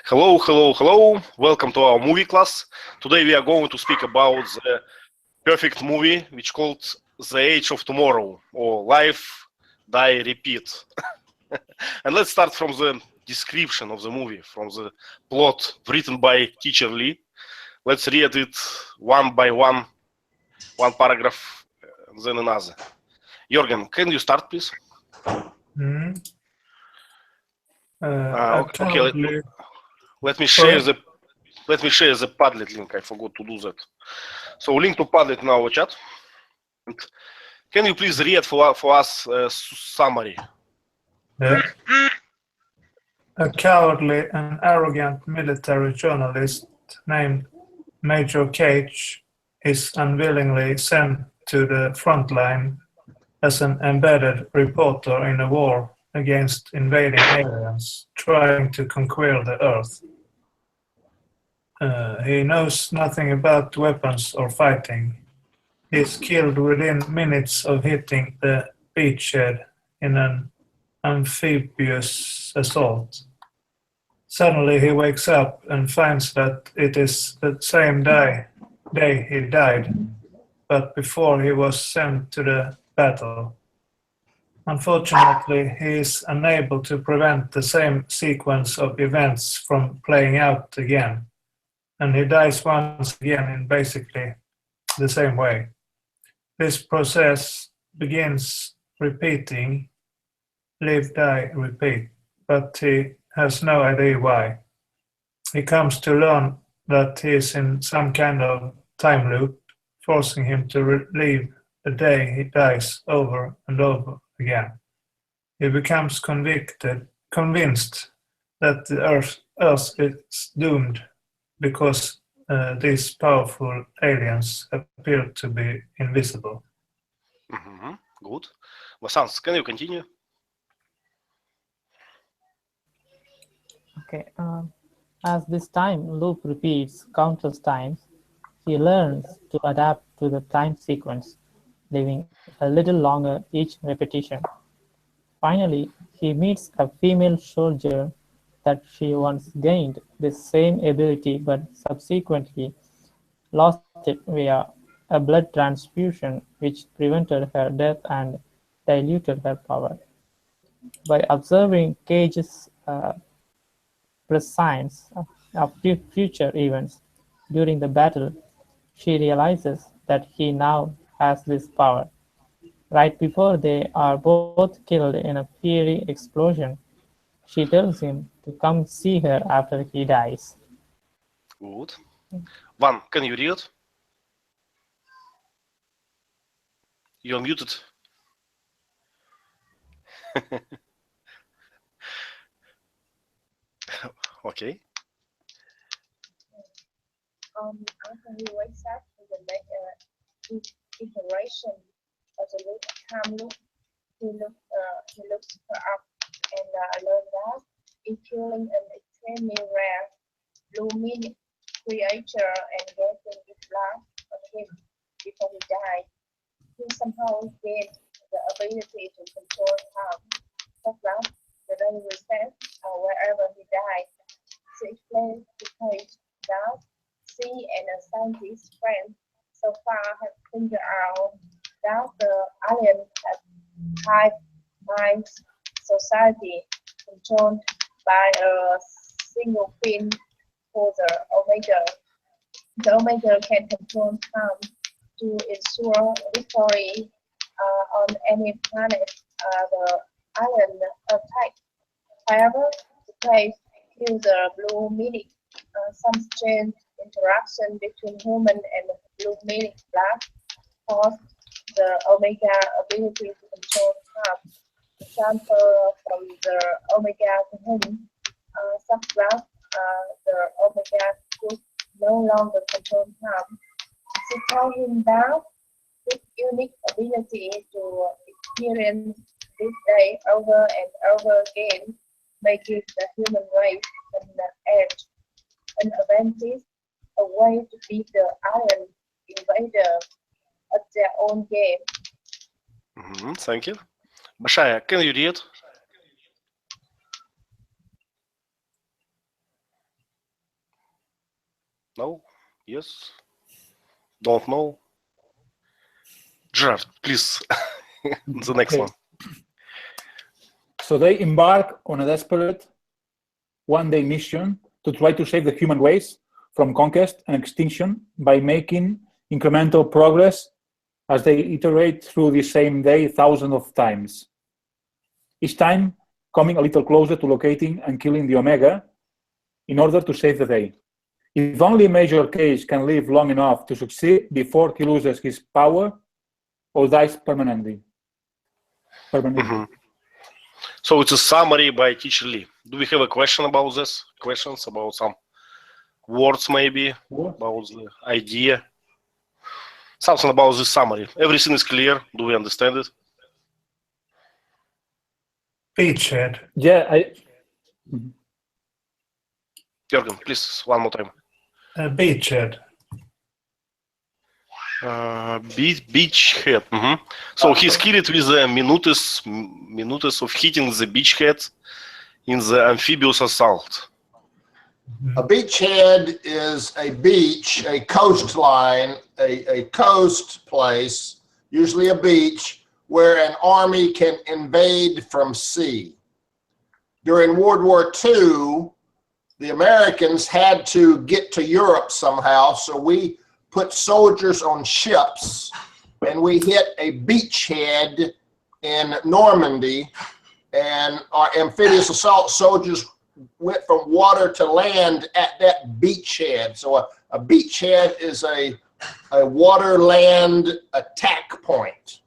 Hello, hello, hello. Welcome to our movie class. Today we are going to speak about the perfect movie which called The Age of Tomorrow or Life, Die, Repeat. And let's start from the description of the movie, from the plot written by teacher Lee. Let's read it one by one paragraph, then another. Jorgen, can you start, please? Okay. Let me share the Padlet link. I forgot to do that. So link to Padlet in our chat. And can you please read for us a summary? Yes. A cowardly and arrogant military journalist named Major Cage is unwillingly sent to the front line as an embedded reporter in a war against invading aliens trying to conquer the Earth. He knows nothing about weapons or fighting. He is killed within minutes of hitting the beachhead in an amphibious assault. Suddenly he wakes up and finds that it is the same day he died, but before he was sent to the battle. Unfortunately, he is unable to prevent the same sequence of events from playing out again, and he dies once again in basically the same way. This process begins repeating, live, die, repeat, but he has no idea why. He comes to learn that he is in some kind of time loop, forcing him to relive the day he dies over and over again. He becomes convinced that the Earth is doomed because these powerful aliens appear to be invisible. Good. Vasant, can you continue? Okay. As this time loop repeats countless times, he learns to adapt to the time sequence, living a little longer each repetition. Finally, he meets a female soldier that she once gained this same ability but subsequently lost it via a blood transfusion which prevented her death and diluted her power. By observing Cage's prescience of future events during the battle, she realizes that he now has this power. Right before they are both killed in a fiery explosion, she tells him to come see her after he dies. Good. Van, can you read? You're muted. Okay. After he wakes up with the iteration of the time loop, he looks her up and learns that including an extremely rare blue-mini creature and getting its blood on him before he died. He somehow gained the ability to control time, such that the very recess wherever he died. She explains to Page that she and a scientist friend so far have figured out that the aliens have hive mind society controlled by a single fin for the Omega. The Omega can control time to ensure victory on any planet the alien attack. However, to place the blue mimic, some strange interaction between human and blue mimic blood caused the Omega ability to control time. Transfer from the Omega to him, such that the Omega could no longer control time. She told him that this unique ability to experience this day over and over again may give the human race an edge, an advantage, a way to beat the alien invader at their own game. Thank you. Bashaya, can you read? No? Yes? Don't know? Gerard, please. The next Okay. one. So they embark on a desperate one-day mission to try to save the human race from conquest and extinction by making incremental progress as they iterate through the same day thousands of times. Each time coming a little closer to locating and killing the Omega in order to save the day. If only Major Cage can live long enough to succeed before he loses his power or dies permanently. Mhm. So it's a summary by Teacher Lee. Do we have a question about this? Questions about some words maybe? About the idea? Something about this summary. Everything is clear. Do we understand it? Beachhead. Yeah, Jürgen, please, one more time. Beachhead. Beachhead. Mhm. So he's killed with the minutes of hitting the beachhead in the amphibious assault. A beachhead is a beach, a coastline, a coast place, usually a beach, where an army can invade from sea. During World War II, the Americans had to get to Europe somehow, so we put soldiers on ships and we hit a beachhead in Normandy, and our amphibious assault soldiers went from water to land at that beachhead. So a beachhead is a water land attack point.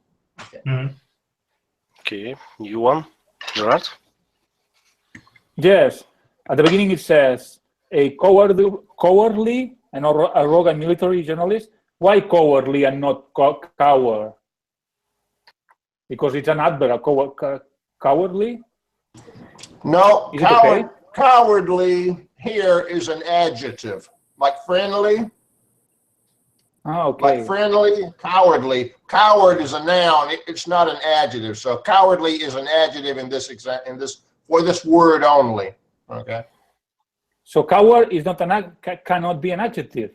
Okay, you one, Gerard? yes. At the beginning, it says a cowardly and arrogant military journalist. Why cowardly and not coward? Because it's an adverb. Cowardly. No, Is it okay? cowardly here is an adjective, like friendly. Okay. Like friendly, cowardly. Coward is a noun. It's not an adjective. So cowardly is an adjective in this for this word only. Okay. So coward is not cannot be an adjective.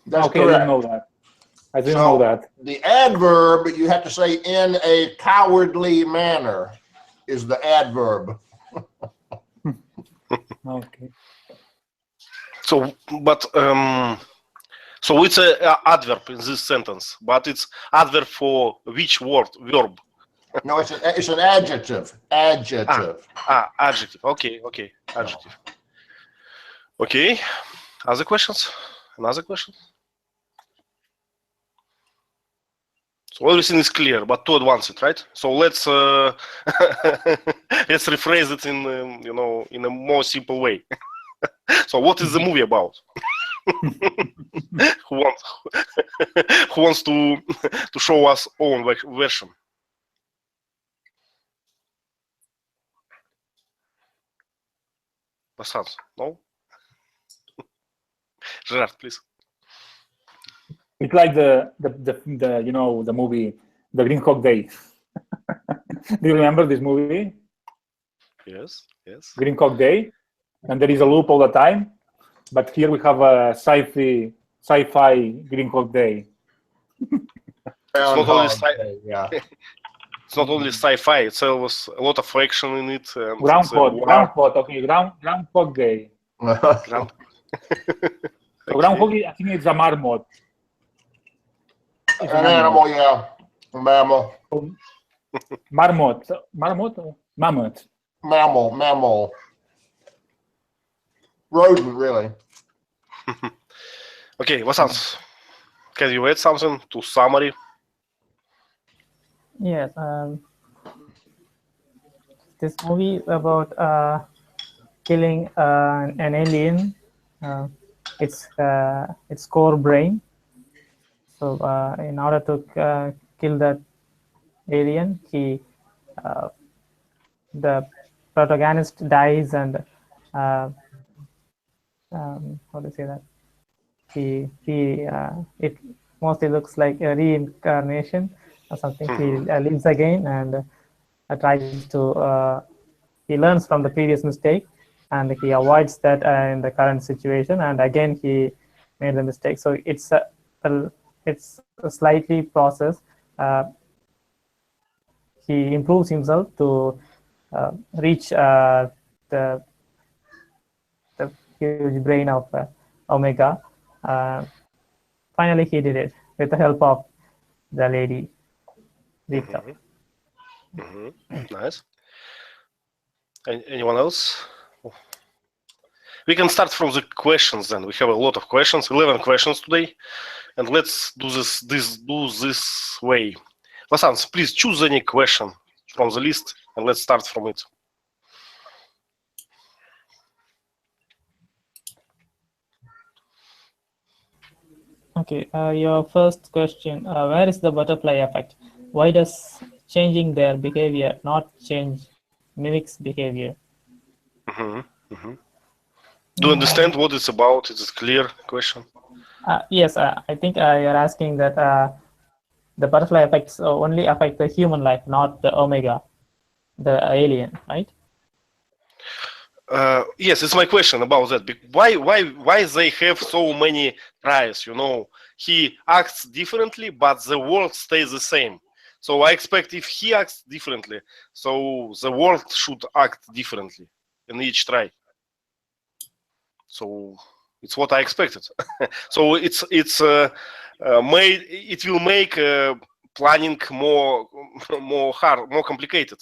That's okay, correct. I didn't know that. I didn't So know that. the adverb you have to say in a cowardly manner is the adverb. Okay. So, but so it's a adverb in this sentence, but it's adverb for which word? Verb. No, it's an adjective. Adjective. Adjective. Okay, adjective. Okay. Other questions? Another question? So everything is clear, but to advance it, right? So let's let's rephrase it in in a more simple way. So what is the movie about? who wants to show us own version? Basans, no? Gerard, please. It's like the the movie The Groundhog Day. Do you remember this movie? Yes. Groundhog Day, and there is a loop all the time, but here we have a sci-fi Groundhog Day. Yeah. It's not only sci-fi; it's always a lot of action in it. And Groundhog Day. So Groundhog, I think it's a marmot. It's An animal, yeah. A mammal. Mammoth. Mammal. Rodent, really. Okay, Vasant, can you add something to summary? Yes. This movie about killing an alien. Its core brain. So in order to kill that alien, the protagonist dies, and how to say that? It mostly looks like a reincarnation or something. He lives again and tries to. He learns from the previous mistake, and he avoids that in the current situation. And again, he made the mistake. So it's a slightly process. He improves himself to reach the huge brain of Omega. Finally, he did it with the help of the lady, Rita. Nice. Anyone else? We can start from the questions then. We have a lot of questions, 11 questions today, and let's do this way. Vasant, please choose any question from the list and let's start from it. Okay, your first question, where is the butterfly effect? Why does changing their behavior not change mimics behavior? Do you understand what it's about? Is it a clear question? Yes, I think you're asking that the butterfly effects only affect the human life, not the Omega, the alien, right? Yes, it's my question about that. Why they have so many tries? You know, he acts differently, but the world stays the same. So I expect if he acts differently, so the world should act differently in each try. So it's what I expected. So it will make planning more hard, more complicated,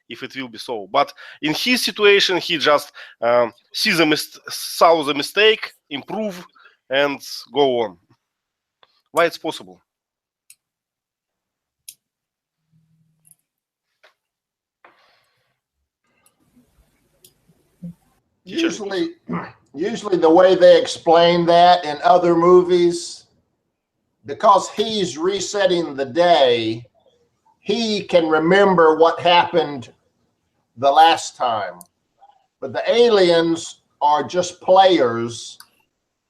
if it will be so. But in his situation, he just saw the mistake, improve, and go on. Why it's possible? Usually the way they explain that in other movies, because he's resetting the day, he can remember what happened the last time. But the aliens are just players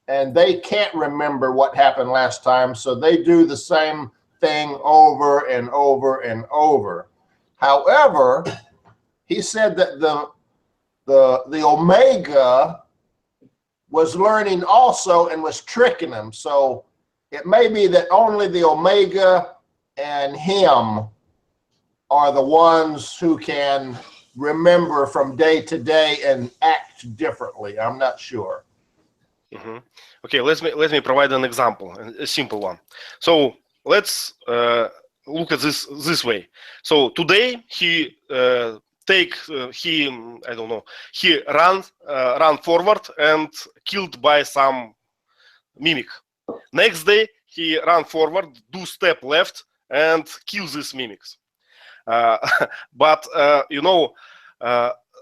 and they can't remember what happened last time, so they do the same thing over and over and over. However, he said that the Omega was learning also and was tricking him. So it may be that only the Omega and him are the ones who can remember from day to day and act differently. I'm not sure. Okay, let me provide an example, a simple one. So let's look at this way. So today he ran forward and killed by some mimic. Next day he ran forward, do step left and kill these mimics. But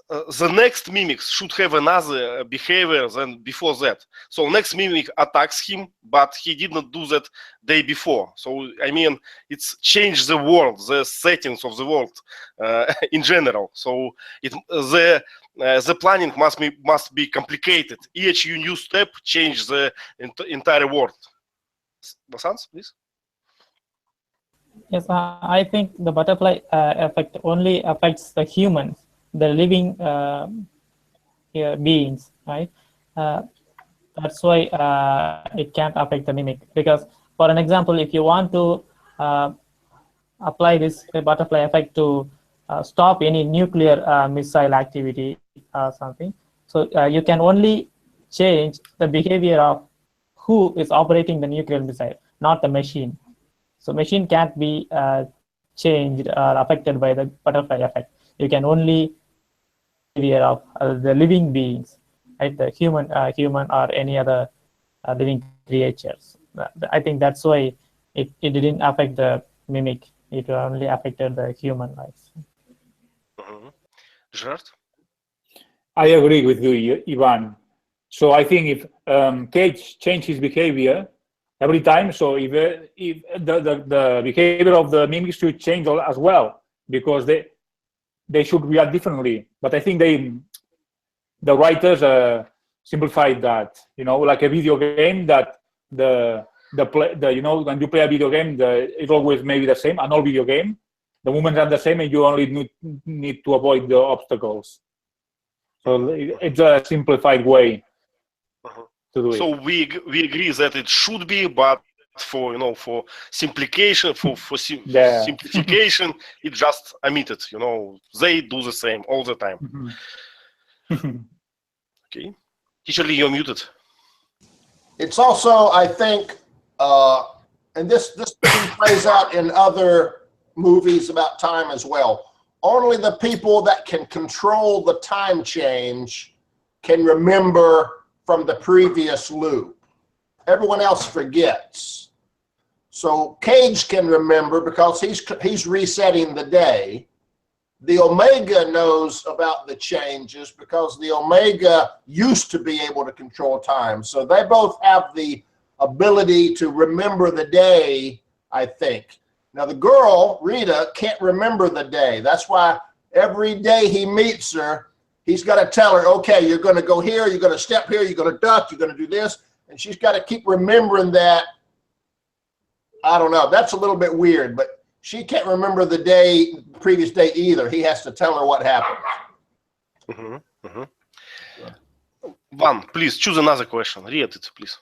the next mimics should have another behavior than before that. So next mimic attacks him, but he did not do that day before. So I mean, it's changed the world, the settings of the world in general. So the planning must be complicated. Each new step changes the entire world. Vasant, please. Yes, I think the butterfly effect only affects the humans, the living beings, right? That's why it can't affect the mimic. Because, for an example, if you want to apply this butterfly effect to stop any nuclear missile activity or something, so you can only change the behavior of who is operating the nuclear missile, not the machine. So machine can't be changed or affected by the butterfly effect. You can only behavior of the living beings, right? The human or any other living creatures. I think that's why it didn't affect the mimic. It only affected the human lives. Gerard? I agree with you, Ivan. So I think if Cage changed his behavior every time, so if the behavior of the mimics should change as well, because they should react differently. But I think the writers simplified that, like a video game, that the when you play a video game, it always may be the same. An old video game, the movements are the same, and you only need to avoid the obstacles. So it's a simplified way. to do So it. we agree that it should be, but for simplification, Yeah. simplification, it just omitted. They do the same all the time. Mhm. Okay, teacher Lee, you're muted. It's also, I think, and this plays out in other movies about time as well. Only the people that can control the time change can remember from the previous loop. Everyone else forgets. So Cage can remember because he's resetting the day. The Omega knows about the changes because the Omega used to be able to control time. So they both have the ability to remember the day, I think. Now, the girl, Rita, can't remember the day. That's why every day he meets her, he's got to tell her, okay, you're going to go here, you're going to step here, you're going to duck, you're going to do this. And she's got to keep remembering that. I don't know. That's a little bit weird, but she can't remember the previous day either. He has to tell her what happened. Van, please choose another question. Read it, please.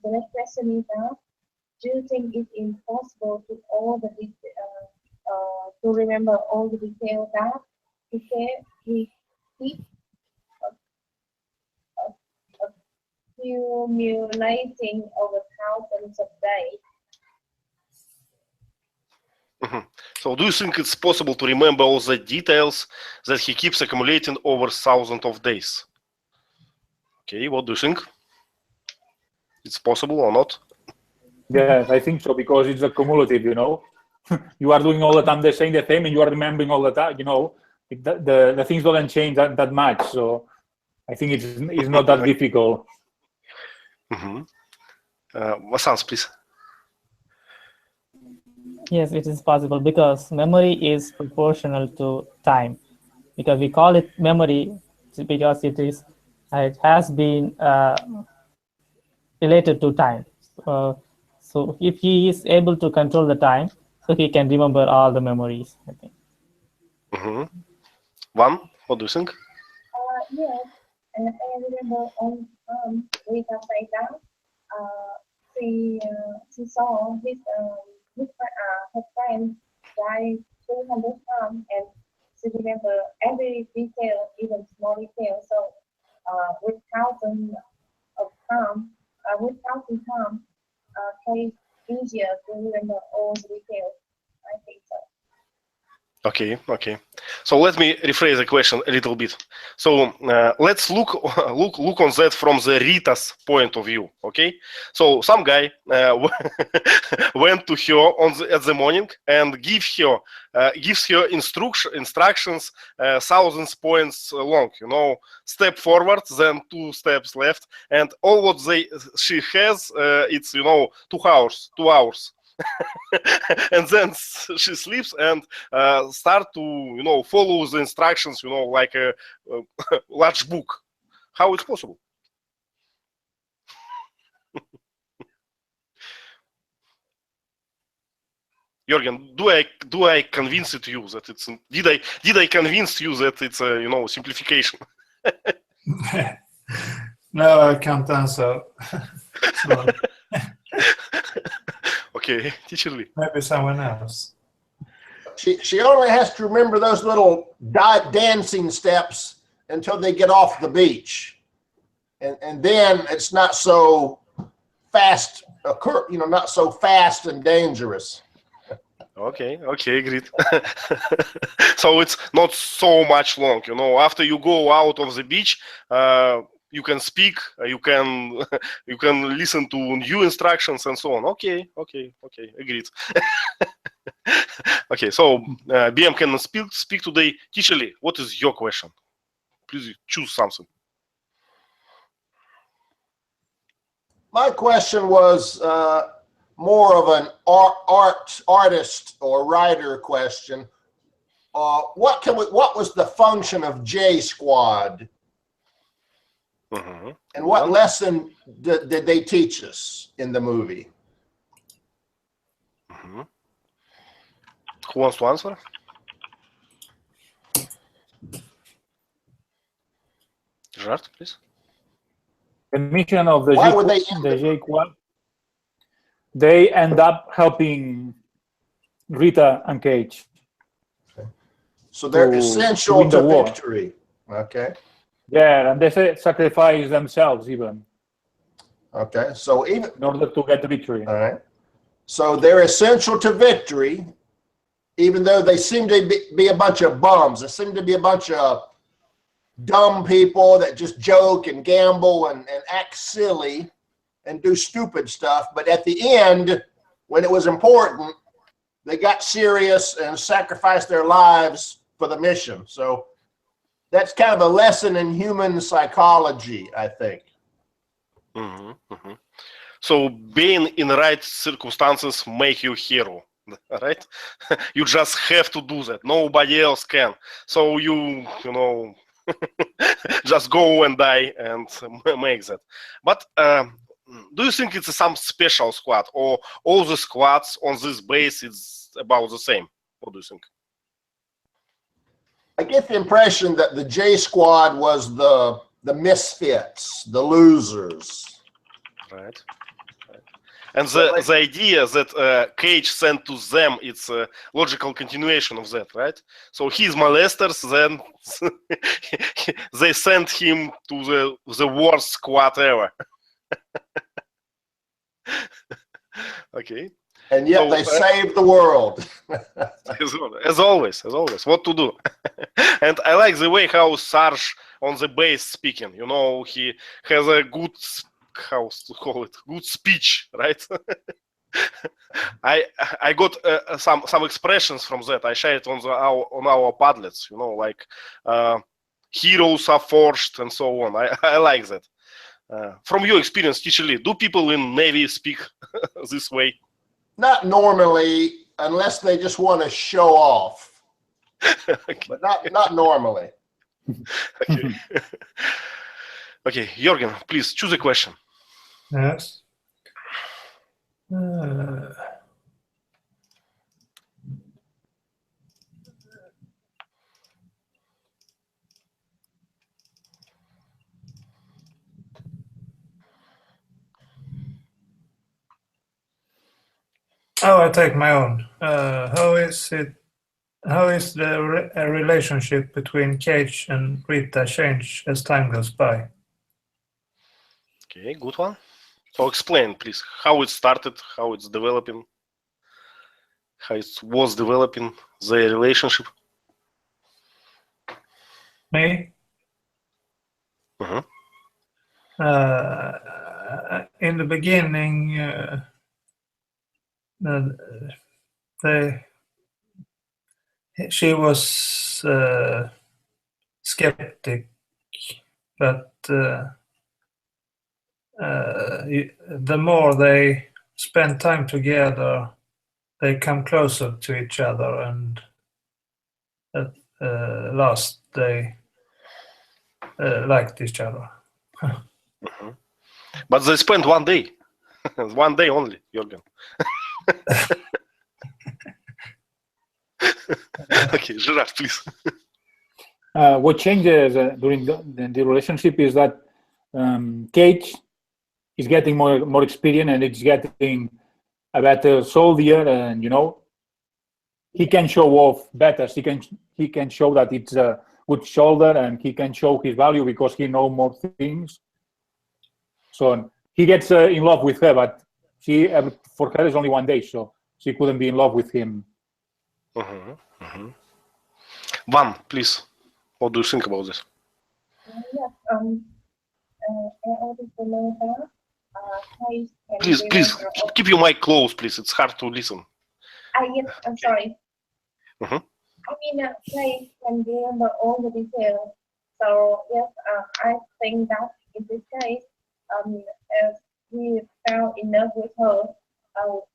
The next question is now, do you think it's impossible to remember all the details that we keep accumulating over thousands of days? So do you think it's possible to remember all the details that he keeps accumulating over thousands of days? Okay, what do you think? It's possible or not? Yes, I think so, because it's a cumulative, You are doing all the time saying the same, and you are remembering all the time, The things don't change that much, so I think it's not that difficult. Vasant, please. Yes, it is possible because memory is proportional to time. Because we call it memory because it has been related to time. So if he is able to control the time, so he can remember all the memories, I think. Van, what do you think? Yes, and I remember on Rita Saita, she saw her friend die 300 times, and she remember every detail, even small detail. So with thousands of times, it's easier to remember all the details. I think so. Okay. So let me rephrase the question a little bit. So let's look on that from the Rita's point of view. Okay. So some guy went to her at the morning and gives her instructions thousands points long. Step forward, then 2 steps left, and all what she has, it's 2 hours. And then she sleeps and start to follow the instructions like a large book. How it's possible? Jorgen, do I convince you that it's did I convince you that it's a simplification? No, I can't answer. Sorry. Okay, teacher Lee. Maybe someone else. She only has to remember those little dancing steps until they get off the beach, and then it's not so fast. Not so fast and dangerous. Okay, agreed. So it's not so much long, After you go out of the beach, you can speak, you can listen to new instructions and so on. Okay, agreed. Okay, so BM cannot speak today. Teacher Lee, what is your question? Please choose something. My question was more of an artist or writer question. What was the function of J Squad? And what lesson did they teach us in the movie? Who wants to answer? Gerard, please. The mission of the Why would they the J-Quad, they end up helping Rita and Cage. So they're to essential win the to war. victory. Okay. Yeah, and they sacrifice themselves even Okay. So even in order to get the victory. all right. So they're essential to victory, even though they seem to be a bunch of bums. They seem to be a bunch of dumb people that just joke and gamble and act silly and do stupid stuff. But at the end, when it was important, they got serious and sacrificed their lives for the mission. So that's kind of a lesson in human psychology, I think. So being in the right circumstances make you a hero, right? You just have to do that. Nobody else can. So you know, just go and die and make that. But do you think it's some special squad, or all the squads on this base is about the same? What do you think? I get the impression that the J Squad was the misfits, the losers. Right. And the idea that Cage sent to them, it's a logical continuation of that, right? So he's molesters, then they sent him to the worst squad ever. Okay. And yet So, they saved the world. as always, what to do? And I like the way how Sarge on the base speaking. You know, he has a good, how to call it, good speech, right? I got some expressions from that. I share it on our Padlets. You know, like heroes are forged and so on. I like that. From your experience, Teacher Lee, do people in Navy speak this way? Not normally, unless they just want to show off. Okay. But not normally. Okay. Okay, Jürgen, please choose a question. Yes. Oh, I take my own. How is the relationship between Cage and Rita change as time goes by? Okay, good one. So explain, please, how it started, how it's developing, how it was developing, their relationship. Me? Mhm. In the beginning, she was skeptic, but the more they spend time together, they come closer to each other, and at last they liked each other. But they spent one day, one day only, Jürgen. Okay, Gerard, please. What changes during the relationship is that Cage is getting more experience and it's getting a better soldier, and you know he can show off better. He can show that it's a good shoulder, and he can show his value because he knows more things. So he gets in love with her, but she for her is only one day, so she couldn't be in love with him. Van, please. What do you think about this? Yes, in order to know that, Cage can Please remember all- keep your mic close, please. It's hard to listen. Yes, I'm sorry. Mhm. I mean, Cage can remember all the details. So yes, I think that in this case, as he fell in love with her,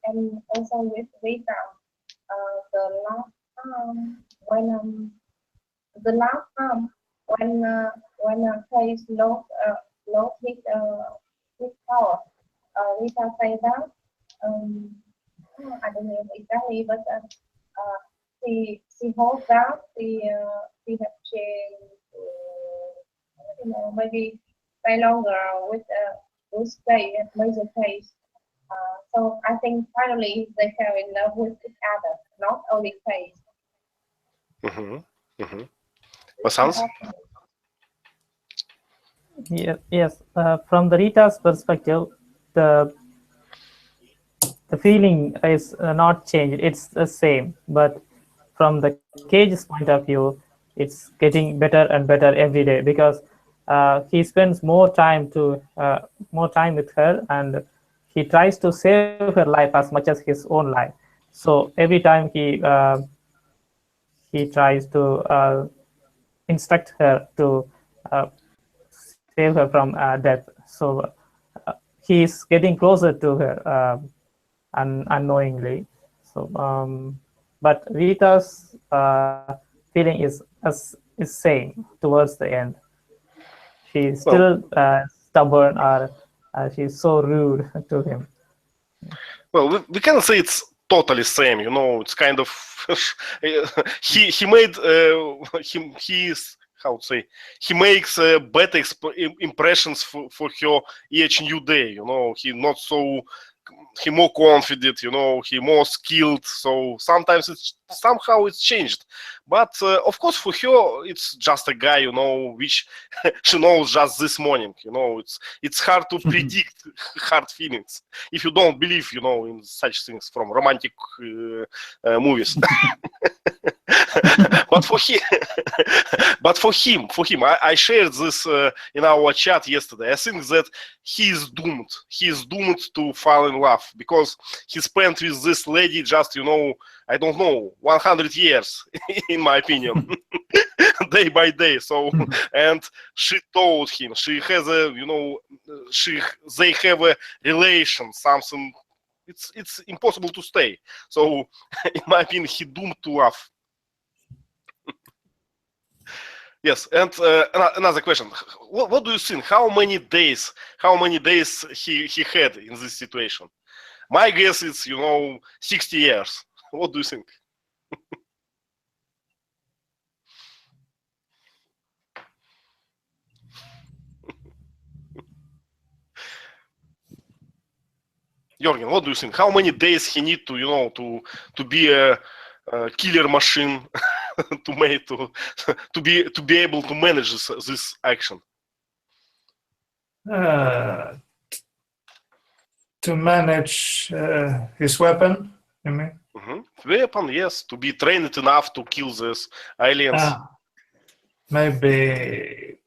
and also with Rita, the last time when Cage lost his power, Rita said that I don't know exactly, but she hoped that she had changed maybe stay longer with stay at major case. So I think finally they fell in love with each other, not only Case. Vasant? Yes. From the Rita's perspective, the feeling is not changed. It's the same. But from the Cage's point of view, it's getting better and better every day because he spends more time with her, and he tries to save her life as much as his own life. So every time he tries to instruct her to save her from death. So he's getting closer to her unknowingly. So, but Rita's feeling is same towards the end. She's still stubborn, or she's so rude to him. Well, we can say it's totally same. It's kind of he made he makes better impressions for her each new day. He more confident, he more skilled. So sometimes somehow it's changed. But of course for her it's just a guy, which she knows just this morning. It's hard to predict hard feelings if you don't believe, in such things from romantic movies. But for him, I shared this in our chat yesterday. I think that he is doomed. He is doomed to fall in love because he spent with this lady just, I don't know, 100 years, in my opinion, day by day. So, and she told him she has they have a relation, something. It's impossible to stay. So, in my opinion, he doomed to love. Yes, and another question: what do you think? How many days he had in this situation? My guess is 60 years. What do you think? Jürgen, what do you think? How many days he need to be a killer machine to be able to manage this action? To manage his weapon, you mean? Weapon, yes. To be trained enough to kill these aliens. Maybe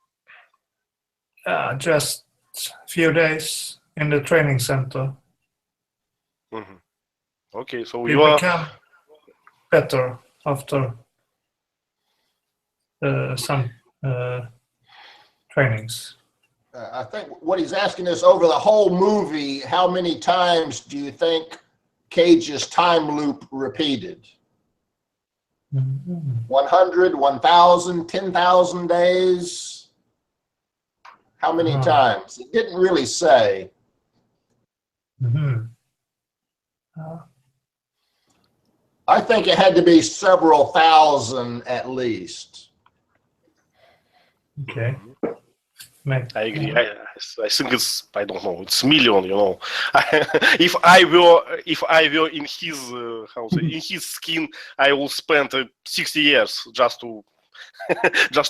just a few days in the training center. Okay, so We you are become better after some trainings. I think what he's asking is, over the whole movie, how many times do you think Cage's time loop repeated? 100, 1,000, 10,000 days? How many times? It didn't really say. I think it had to be several thousand at least. Okay. I agree. I think it's, I don't know, it's million. If I were in his in his skin, I will spend 60 years just to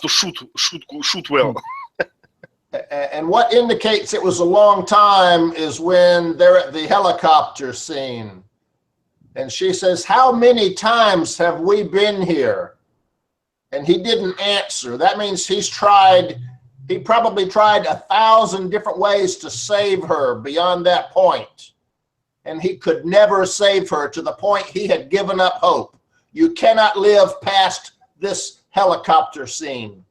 shoot well. And what indicates it was a long time is when they're at the helicopter scene. And she says, "How many times have we been here?" And he didn't answer. That means he probably tried 1,000 different ways to save her beyond that point. And he could never save her, to the point he had given up hope. You cannot live past this helicopter scene.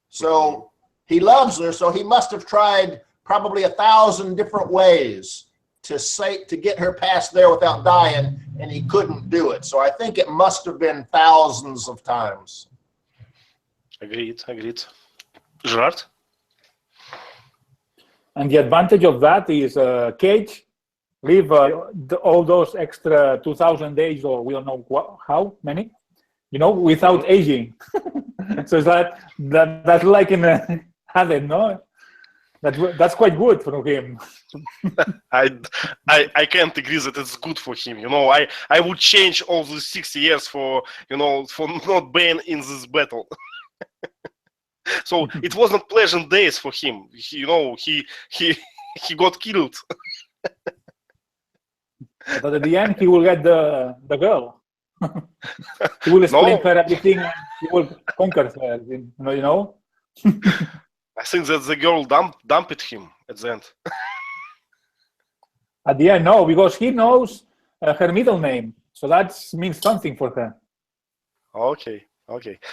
So he loves her, so he must have tried probably 1,000 different ways to get her past there without dying, and he couldn't do it. So I think it must have been thousands of times. Agreed. Gerard? And the advantage of that is Cage live all those extra 2,000 days, or we don't know how many, without aging. So it's that's like in hadn't, no? That's quite good for him. I can't agree that it's good for him. You know, I would change all these 6 years for, you know, for not being in this battle. So it wasn't pleasant days for him. You know, he got killed. But at the end, he will get the girl. He will explain No. her everything. And he will conquer her. You know. I think that the girl dumped him at the end. At the end, no, because he knows her middle name, so that means something for her. Okay.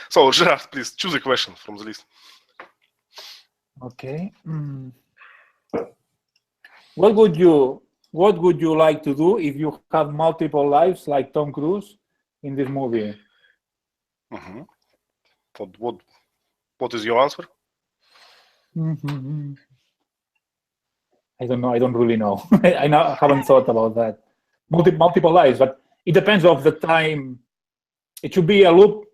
So Gerard, please choose a question from the list. Okay. What would you like to do if you have multiple lives like Tom Cruise in this movie? Mm-hmm. What is your answer? I don't know. I don't really know. I haven't thought about that. Multiple lives, but it depends of the time. It should be a loop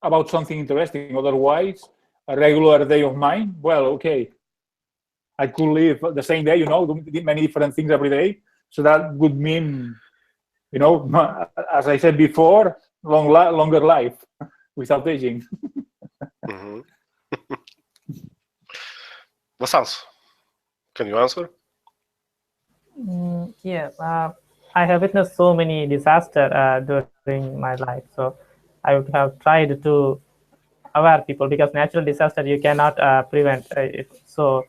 about something interesting. Otherwise, a regular day of mine. Well, okay, I could live the same day. You know, do many different things every day. So that would mean, you know, as I said before, longer life without aging. Mm-hmm. Vasans, can you answer? Yeah, I have witnessed so many disasters during my life, so I would have tried to aware people, because natural disaster you cannot prevent it. So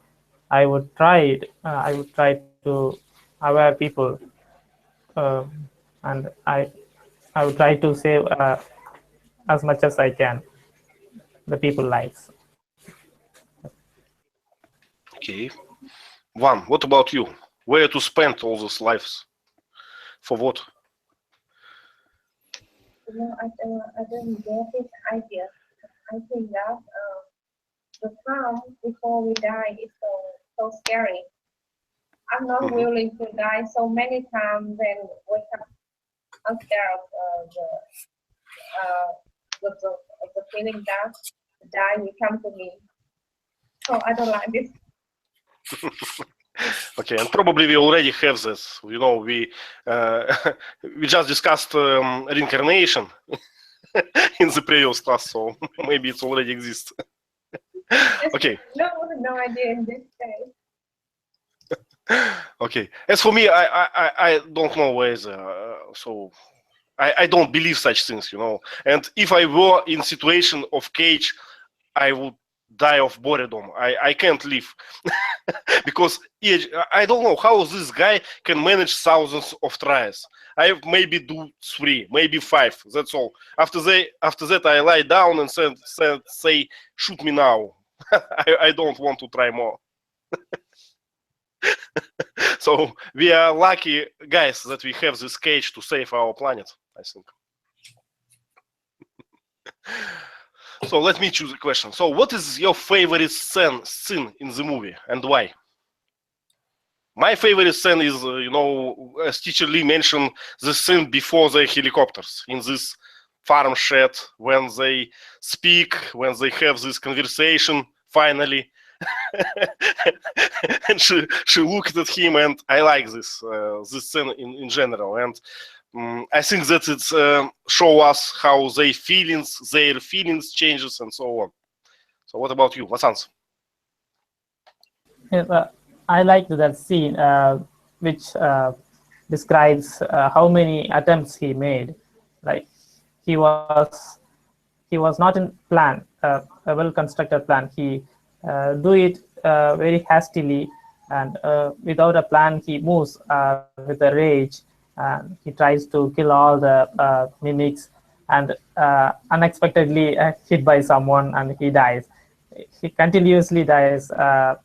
I would try to aware people, and I would try to save as much as I can the people lives. Okay. One, what about you? Where to spend all these lives? For what? You know, I don't get this idea. I think that the farm before we die is so scary. I'm not willing to die so many times and wake up. I'm scared of the feeling that die will come to me. So I don't like this. Okay, and probably we already have this. You know, we just discussed reincarnation in the previous class, so maybe it already exists. Okay. No idea in this case. Okay. As for me, I don't know where so I don't believe such things, you know. And if I were in situation of cage, I would die of boredom. I can't live because I don't know how this guy can manage thousands of tries. I maybe do 3, maybe 5. That's all. After that, I lie down and say, shoot me now. I don't want to try more. So we are lucky guys that we have this cage to save our planet, I think. So let me choose a question. So what is your favorite scene in the movie and why? My favorite scene is, you know, as teacher Lee mentioned, the scene before the helicopters in this farm shed, when they speak, when they have this conversation finally. And she looked at him, and I like this scene in general, and I think that it show us how their feelings changes and so on. So what about you, Vasans? Yeah, I liked that scene, which describes how many attempts he made. Like he was not in plan, a well-constructed plan. He do it very hastily, and without a plan, he moves with a rage. He tries to kill all the mimics, and unexpectedly hit by someone, and he dies. He continuously dies a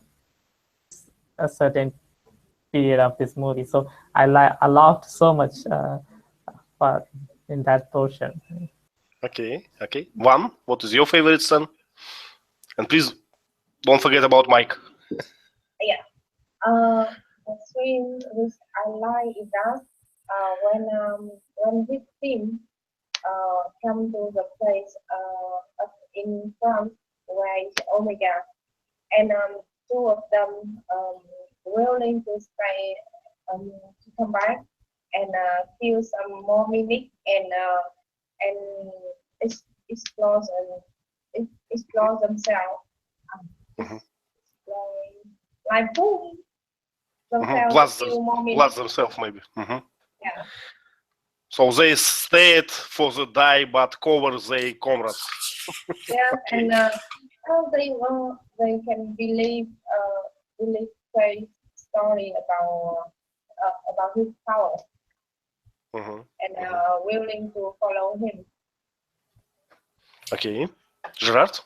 certain period of this movie. So I laughed so much in that portion. Okay. One, what is your favorite scene? And please don't forget about Mike. Yeah. The scene which I like is that when his team come to the place in France where is Omega, and two of them willing to stay to come back and kill some more mimic and explore themselves. Mhm. Like boom. Blast themselves. blast themselves, maybe. Mhm. Yeah. So they stayed for the die, but cover their comrades. Yeah, and how they can believe Faith's story about his power Mhm. and willing to follow him. Okay. Gerard?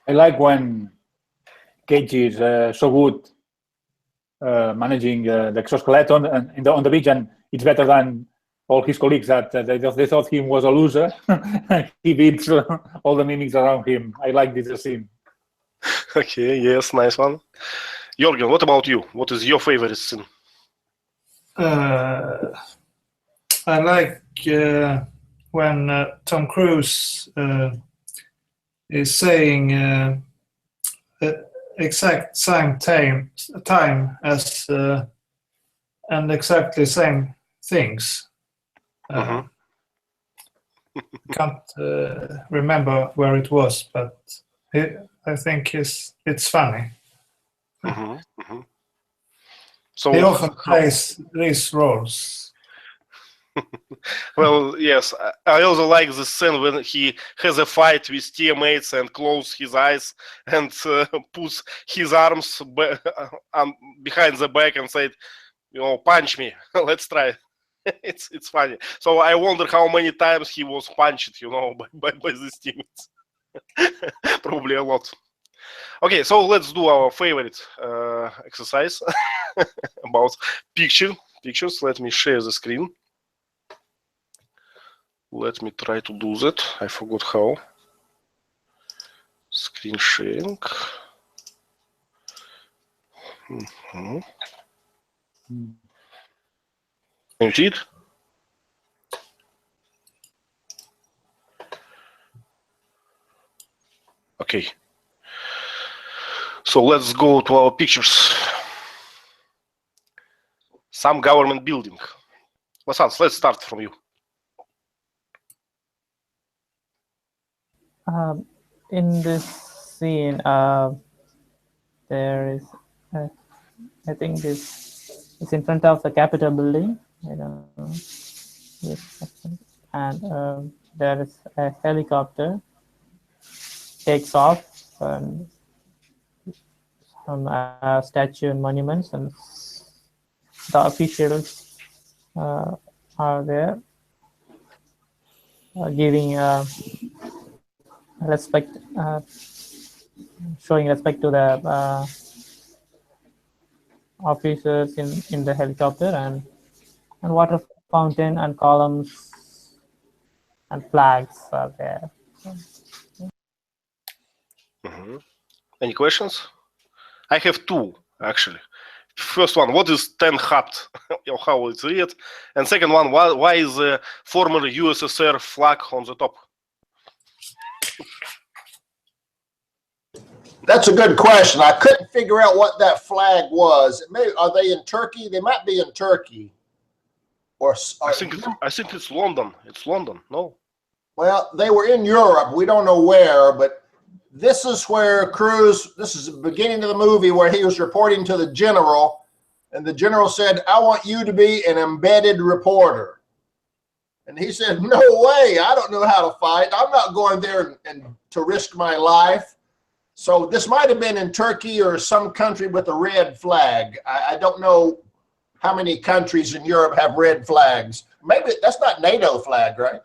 I like when Keiji is so good managing the exoskeleton and on the beach, and it's better than all his colleagues that they thought he was a loser. He beats all the mimics around him. I like this scene. Okay, yes, nice one. Jorgen, what about you? What is your favorite scene? I like when Tom Cruise is saying the exact same time as and exactly same things. Mhm. Can't remember where it was, but I think it's funny. Mhm. Mhm. So, He often plays these roles. well, yes, I also like the scene when he has a fight with teammates and closes his eyes and puts his arms behind the back and said, punch me. Let's try. It's funny. So I wonder how many times he was punched, by these teammates. Probably a lot. Okay, so let's do our favorite exercise about pictures. Let me share the screen. Let me try to do that. I forgot how. Screen sharing. Mhm. Can you see it? Okay. So let's go to our pictures. Some government building. Lasans, let's start from you. In this scene, there is, I think this is in front of the Capitol building. I don't know. Yes, and there is a helicopter takes off, and some statue and monuments, and the officials are there giving respect, showing respect to the officers in the helicopter, and water fountain and columns and flags are there. Mhm. Any questions? I have two, actually. First one, what is Ten Hat? How it's read? And second one, why is the former USSR flag on the top? That's a good question. I couldn't figure out what that flag was. Are they in Turkey? They might be in Turkey. I think it's London. It's London. No. Well, they were in Europe. We don't know where, but this is where Cruz, this is the beginning of the movie where he was reporting to the general, and the general said, I want you to be an embedded reporter. And he said, no way, I don't know how to fight. I'm not going there and to risk my life. So this might have been in Turkey or some country with a red flag. I don't know how many countries in Europe have red flags. Maybe that's not NATO flag, right?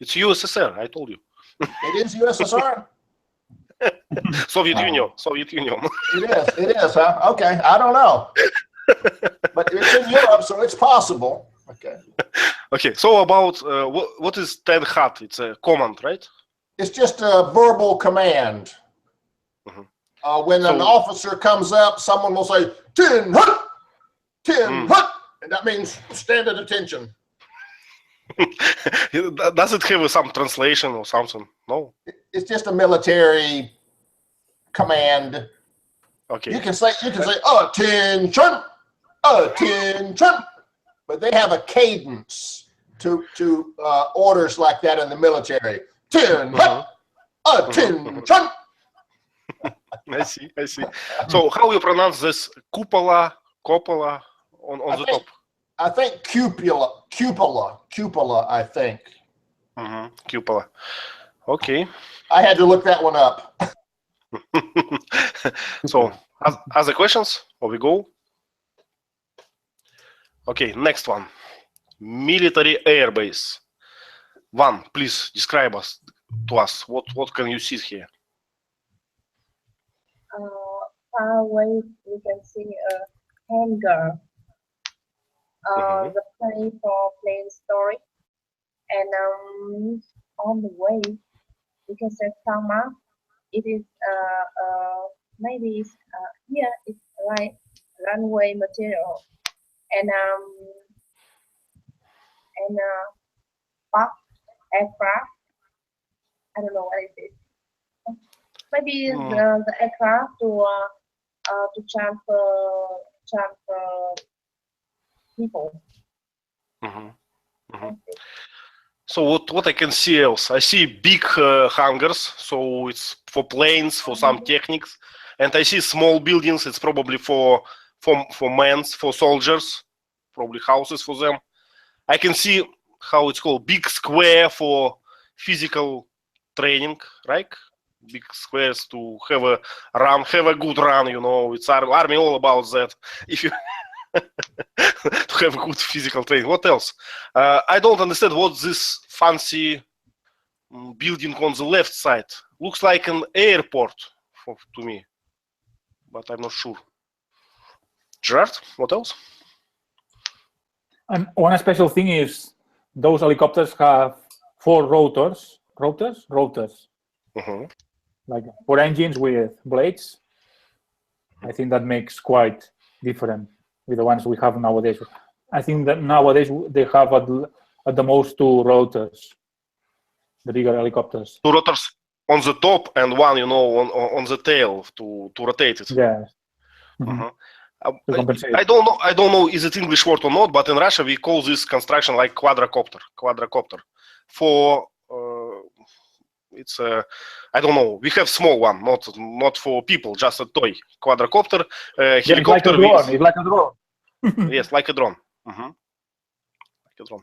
It's USSR, I told you. It is USSR? Soviet Union. It is, huh? Okay, I don't know. But it's in Europe, so it's possible. Okay. Okay, so about what is Ten Hat? It's a command, right? It's just a verbal command. Mhm. When an officer comes up, someone will say, Ten Hat! Ten Hat! And that means stand at attention. Does it have some translation or something? No. It's just a military command. Okay. You can say attention, attention, but they have a cadence to orders like that in the military. Attention. I see. So how you pronounce this? Cupola on the top. I think cupola. I think. Cupola. Okay. I had to look that one up. So, other questions? Or we go? Okay, next one. Military airbase. One, please describe to us. What can you see here? Far away, we can see a hangar. The place for playing story. And on the way, we can say tarmac. It is maybe it's, here it's like runway material, and park aircraft. I don't know what it is. Maybe it's the aircraft to transfer people. So what I can see else? I see big hangars, so it's for planes, for some techniques, and I see small buildings. It's probably for men, for soldiers, probably houses for them. I can see how it's called, big square for physical training, right? Big squares to have a run, have a good run. You know, it's army all about that. If you to have good physical training. What else? I don't understand what this fancy building on the left side looks like. An airport to me, but I'm not sure. Gerard, what else? And one special thing is those helicopters have 4 rotors. Like 4 engines with blades. I think that makes quite different with the ones we have nowadays. I think that nowadays they have at the most 2 rotors, the bigger helicopters. 2 rotors on the top and one, you know, on the tail to rotate it. Yeah. I don't know is it English word or not, but in Russia we call this construction like quadrocopter. For it's I don't know. We have small one, not for people, just a toy. Quadrocopter, helicopter. It's like a drone. Yes, like a drone. Like a drone.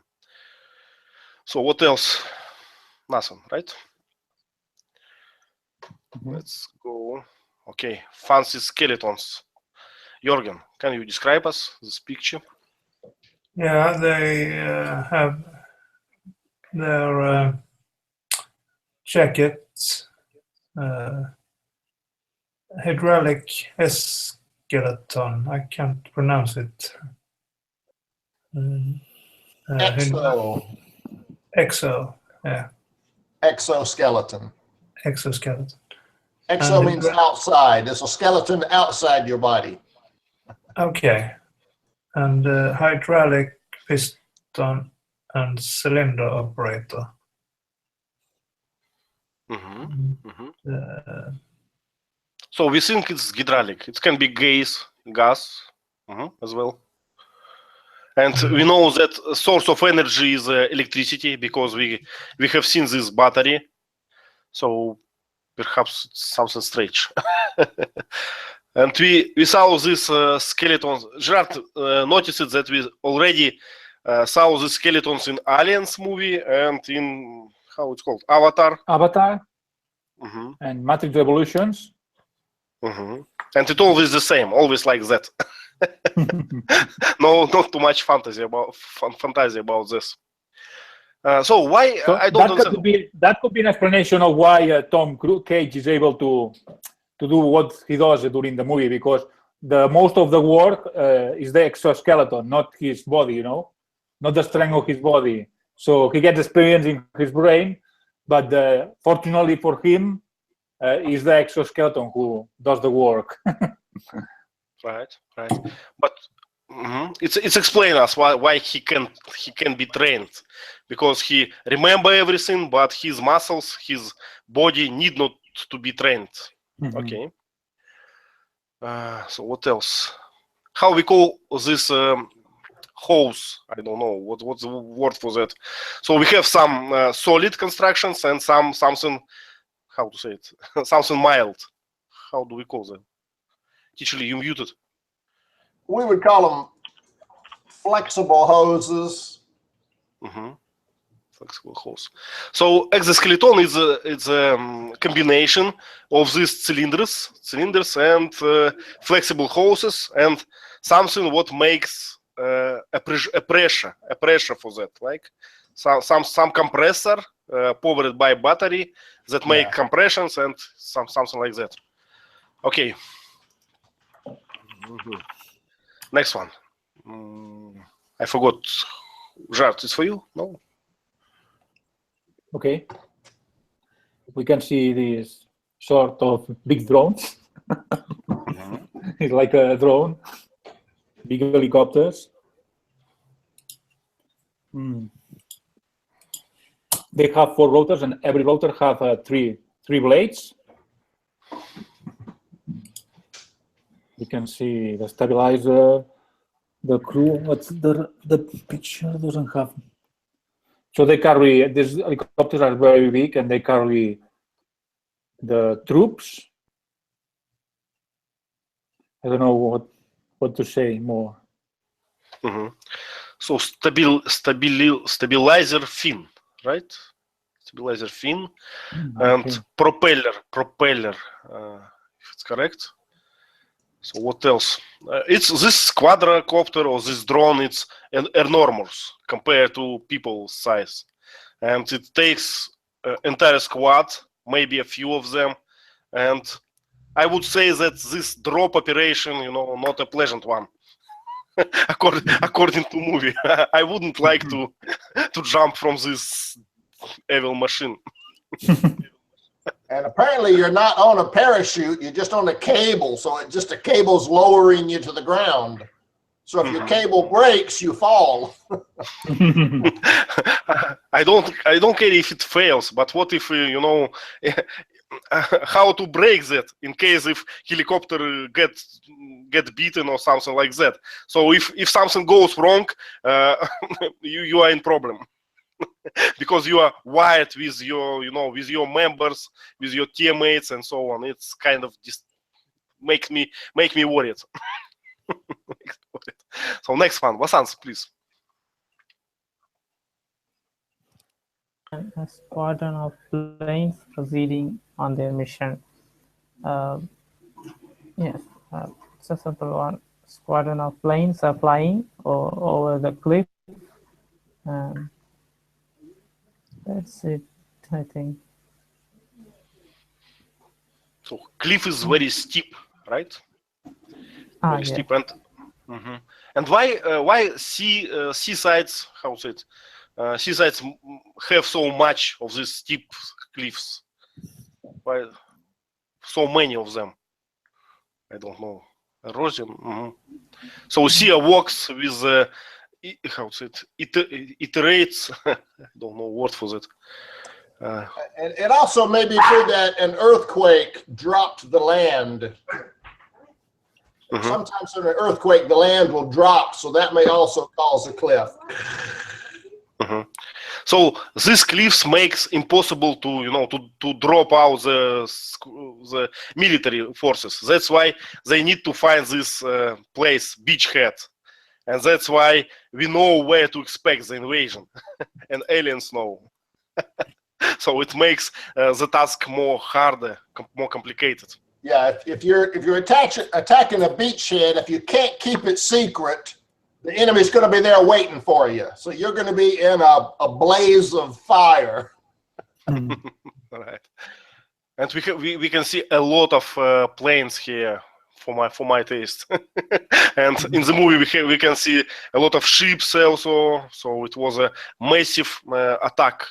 So what else? Nothing, right? Let's go. Okay, fancy skeletons. Jürgen, can you describe us this picture? Yeah, they have their jackets, hydraulic skeleton. I can't pronounce it. Exoskeleton. Exoskeleton. Exo means outside. There's a skeleton outside your body. Okay. And hydraulic piston and cylinder operator. So we think it's hydraulic. It can be gas as well. And we know that source of energy is electricity because we have seen this battery. So perhaps it's something strange. And we saw this skeletons. Gerard noticed that we already saw the skeletons in Aliens movie and in, how it's called, Avatar. And Matrix Revolutions. And it's always the same, always like that. No, not too much fantasy about this. So why I don't understand. That could be an explanation of why Tom Cage is able to do what he does during the movie, because most of the work is the exoskeleton, not his body, not the strength of his body. So he gets experience in his brain, but fortunately for him, is the exoskeleton who does the work. Right. But it's explain us why he can be trained, because he remember everything, but his muscles, his body need not to be trained. Okay. So what else? How we call this hose? I don't know what's the word for that. So we have some solid constructions and something. How to say it? Something mild. How do we call them? Teacher Lee, you muted. We would call them flexible hoses. Flexible hose. So exoskeleton is a combination of these cylinders and flexible hoses and something what makes a pressure for that, like some compressor powered by battery that make compressions and something like that. Okay. Next one. I forgot. Żart, it's for you? No? Okay. We can see these sort of big drones. It's like a drone. Big helicopters. They have 4 rotors, and every rotor have 3 blades. You can see the stabilizer, the crew. What's the picture doesn't have. So they carry, these helicopters are very big, and they carry the troops. I don't know what to say more. So stabilizer fin, right? Stabilizer fin and propeller, if it's correct. So what else? It's this quadrocopter or this drone. It's an enormous compared to people's size, and it takes entire squad, maybe a few of them, and I would say that this drop operation, not a pleasant one. according to movie, I wouldn't like to jump from this evil machine. And apparently you're not on a parachute, you're just on a cable. So the cable's lowering you to the ground. So if your cable breaks, you fall. I don't care if it fails, but what if, how to break that in case if helicopter get beaten or something like that. So if something goes wrong, you are in problem. Because you are wired with your, with your members, with your teammates, and so on. It's kind of just make me worried. So next one, Vasants, please. A squadron of planes proceeding on their mission. Yes, it's a simple one. Squadron of planes are flying over the cliff. That's it, I think. So cliff is very steep, right? Very steep, and why seasides? How's it? Seasides have so much of these steep cliffs. Why so many of them? I don't know. Erosion. So sea works with how's it? Iterates. I don't know word for that. And it also may be true that an earthquake dropped the land. Sometimes in an earthquake, the land will drop, so that may also cause a cliff. So these cliffs makes impossible to drop out the military forces. That's why they need to find this place, beachhead, and that's why we know where to expect the invasion, and aliens know. So it makes the task more harder, more complicated. Yeah, if you're attacking a beachhead, if you can't keep it secret, the enemy's going to be there waiting for you. So you're going to be in a blaze of fire. Right. And we can see a lot of planes here for my taste. And in the movie we can see a lot of ships also. So it was a massive attack.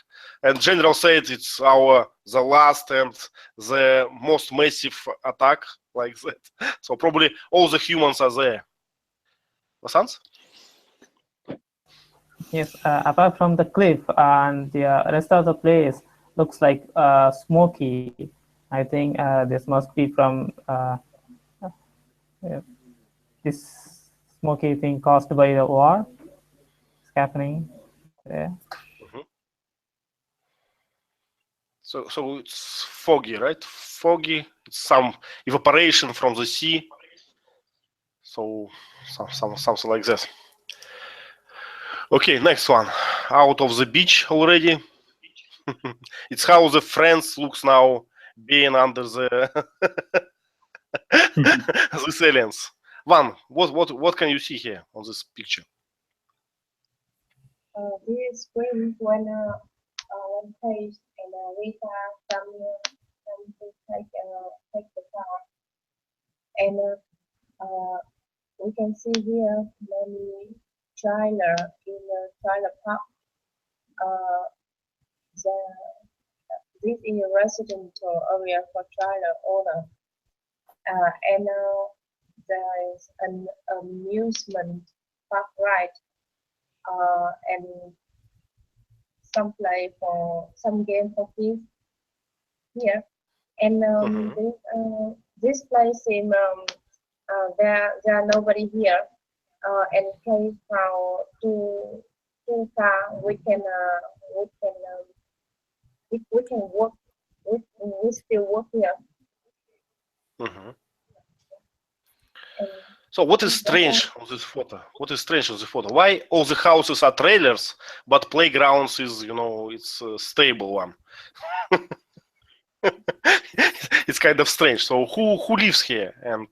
And General said it's the last and the most massive attack like that. So probably all the humans are there. Vasants? Yes, apart from the cliff and the rest of the place looks like smoky. I think this must be from this smoky thing caused by the war is happening there. So it's foggy, right? Foggy. It's some evaporation from the sea. So something like that. Okay, next one. Out of the beach already. It's how the France looks now, being under the this aliens. Van, what can you see here on this picture? This spring when Paige and Rita come to take the car, and we can see here many trailer in the trailer park. This is a residential area for trailer owner, and there is an amusement park ride, and some play for some game for kids here, and this place in there are nobody here, and case for two car we can work. We still work here. And So what is strange on this photo? What is strange on the photo? Why all the houses are trailers, but playgrounds is, it's a stable one? It's kind of strange. So who lives here and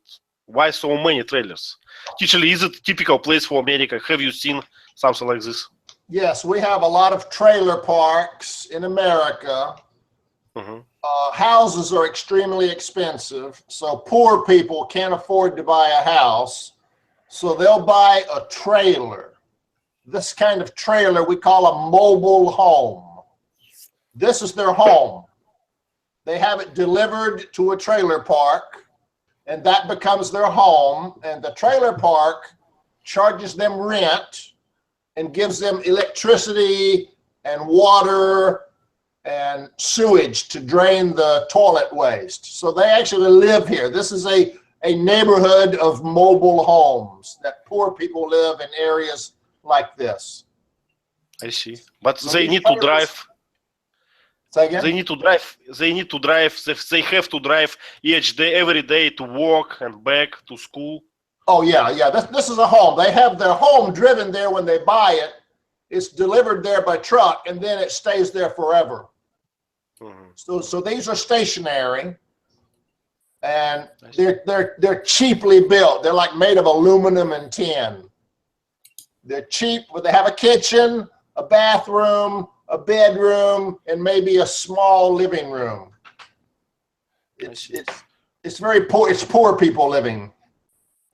why so many trailers? Teacher, is it a typical place for America? Have you seen something like this? Yes, we have a lot of trailer parks in America. Houses are extremely expensive, so poor people can't afford to buy a house, so they'll buy a trailer. This kind of trailer we call a mobile home. This is their home. They have it delivered to a trailer park, and that becomes their home, and the trailer park charges them rent and gives them electricity and water and sewage to drain the toilet waste. So they actually live here. This is a neighborhood of mobile homes that poor people live in areas like this. I see. But So they these need to trailers- drive. Say again? They need to drive. They need to drive. They have to drive each day, every day, to work and back to school. Oh yeah. This is a home. They have their home driven there when they buy it. It's delivered there by truck, and then it stays there forever. So these are stationary, and they're cheaply built. They're like made of aluminum and tin. They're cheap, but they have a kitchen, a bathroom, a bedroom, and maybe a small living room. It's very poor. It's poor people living,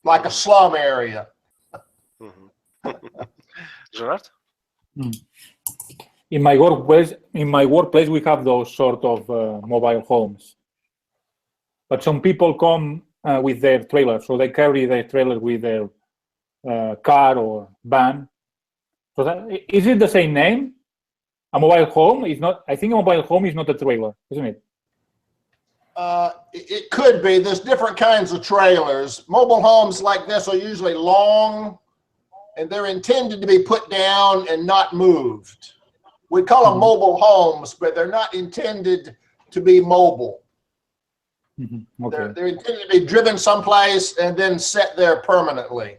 like a slum area. Gerard? In my workplace, we have those sort of mobile homes. But some people come with their trailer, so they carry their trailer with their car or van. So is it the same name? A mobile home is not. I think a mobile home is not a trailer, isn't it? It could be. There's different kinds of trailers. Mobile homes like this are usually long, and they're intended to be put down and not moved. We call them mobile homes, but they're not intended to be mobile. Okay. They're intended to be driven someplace and then set there permanently.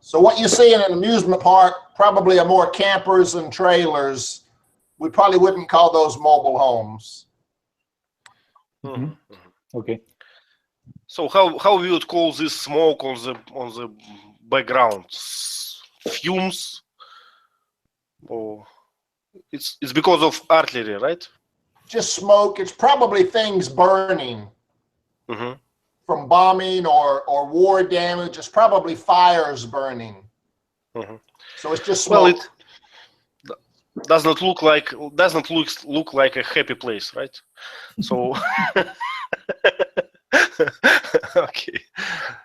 So what you see in an amusement park probably are more campers and trailers. We probably wouldn't call those mobile homes. Okay. So how we would call this smoke on the background? Fumes? Or it's because of artillery, right? Just smoke. It's probably things burning from bombing or war damage. It's probably fires burning. So it's just smoke. Well, it doesn't look like a happy place, right? So okay.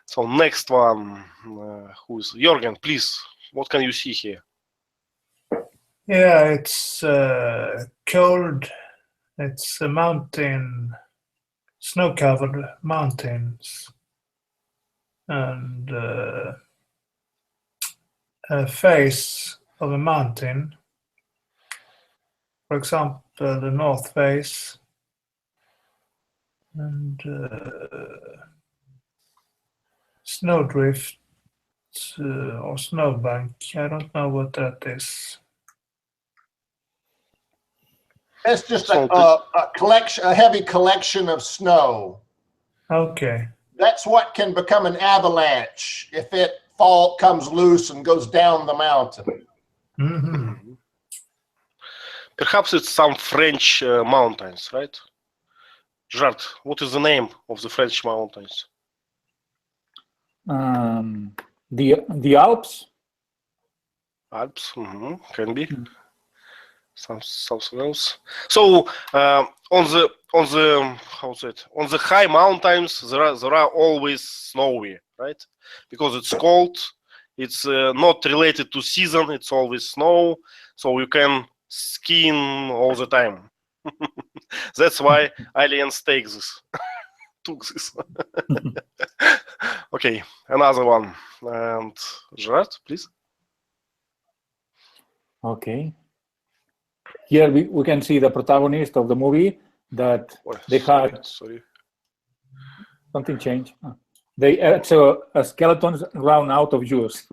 So next one, who's Jürgen? Please, what can you see here? Yeah, it's cold. It's a mountain, snow-covered mountains. and a face of a mountain. For example, the north face, and snowdrift or snowbank. I don't know what that is. It's just a collection, a heavy collection of snow. Okay. That's what can become an avalanche if it comes loose and goes down the mountain. Mm-hmm. Perhaps it's some French mountains, right? Gerard, what is the name of the French mountains? The Alps. Alps, can be. Something else. So on the high mountains there are always snowy, right? Because it's cold. It's not related to season. It's always snow, so you can skiing all the time. That's why aliens took this. Okay, another one. And Gerard, please. Okay. Here we can see the protagonist of the movie that they had. Sorry. Something changed. It's a skeletons run out of use.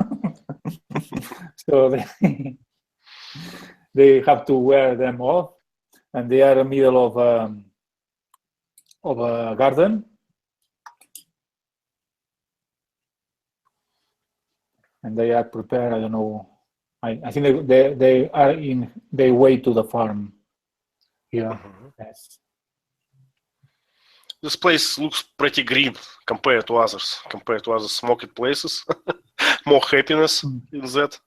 So they have to wear them off, and they are in the middle of a garden. And they are prepared, I don't know. I think they are in their way to the farm here. Yes. This place looks pretty green compared to other smoked places. More happiness in that.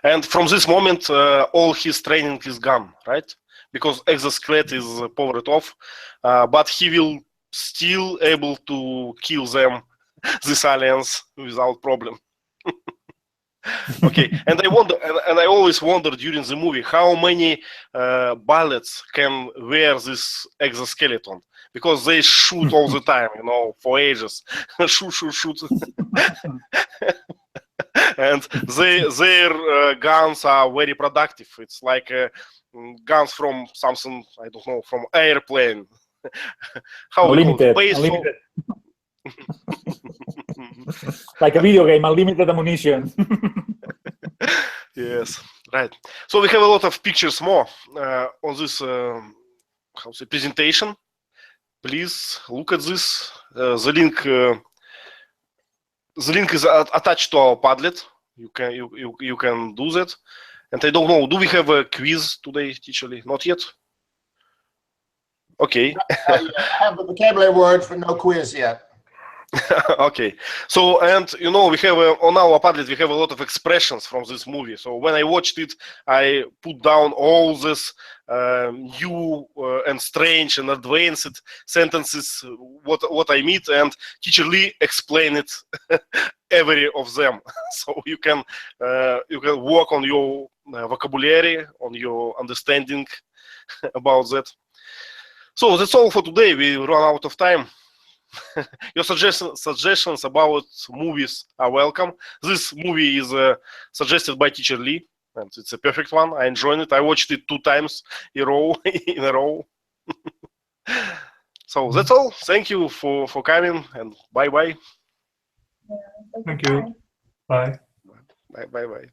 And from this moment, all his training is gone, right? Because exoskeleton is powered off, but he will still able to kill them, these aliens, without problem. Okay, and I always wonder during the movie how many pilots can wear this exoskeleton, because they shoot all the time, for ages. shoot. And their guns are very productive. It's like guns from something, I don't know, from airplane. How unlimited. Like a video game, unlimited ammunition. Yes, right. So we have a lot of pictures more on this presentation. Please look at this. The link is attached to our Padlet. You can do that. And I don't know, do we have a quiz today, Teacher Lee? Not yet. Okay. I have the vocabulary word for no quiz yet. Okay, so and we have on our Padlet we have a lot of expressions from this movie. So when I watched it, I put down all this new and strange and advanced sentences what I meet, and Teacher Lee explained it every of them. So you can work on your vocabulary, on your understanding about that. So that's all for today. We run out of time. Your suggestions about movies are welcome. This movie is suggested by Teacher Lee, and it's a perfect one. I enjoyed it. I watched it 2 times in a row. So that's all. Thank you for coming, and bye. Thank you. Bye. Bye.